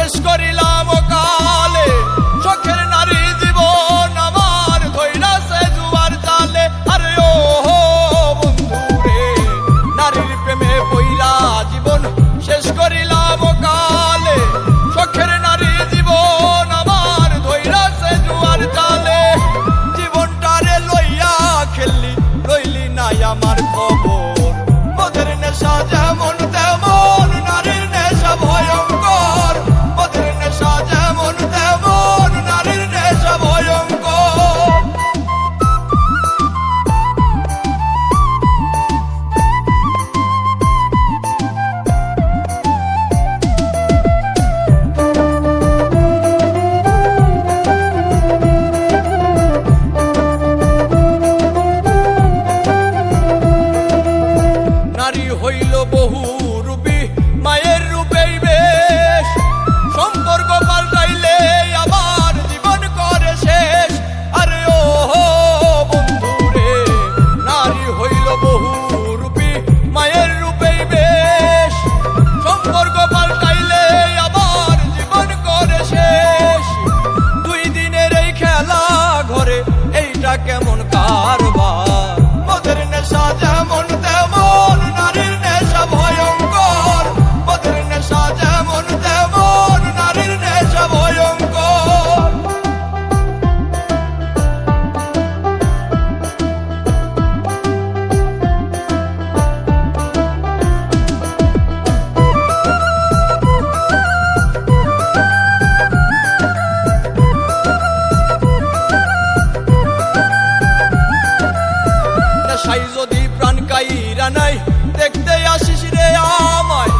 শেষ করিলাম কালে শখের নারী জীবন আমার ধইরাছে জুয়ার জালে। আরে ও বন্ধু রে, নারীর প্রেমে পইরা জীবন শেষ করিলাম কালে শখের নারী জীবন আমার ধইরাছে জুয়ার জালে। জীবনটারে লইয়া খেললি লইলি নাই আমার খবর, মদের নেশা যেমন তেমন নারীর নেশা ভয়ঙ্কর, মদের নেশা যেমন তেমন নারীর নেশা ভয়ঙ্কর। নারী হইল বহু রূপী মায়ের রূপেই বেশ, সম্পর্ক পাল্টাইলে আবার জীবন করে শেষ। আরে ও বন্ধু রে, নারী হইল বহু রূপী মায়ের রূপেই বেশ, সম্পর্ক পাল্টাইলে আবার জীবন করে শেষ। দুই দিনের এই খেলা ঘরে এইটা কেমন কারবার, মদের নেশা যেমন তেমন নারীর নেশা ভয়ঙ্কর, মদের নেশা যেমন তেমন নারীর নেশা ভয়ঙ্কর। নেশাই যদি প্রাণ কাইরা নাই দেখতে আসিস রে আমায়,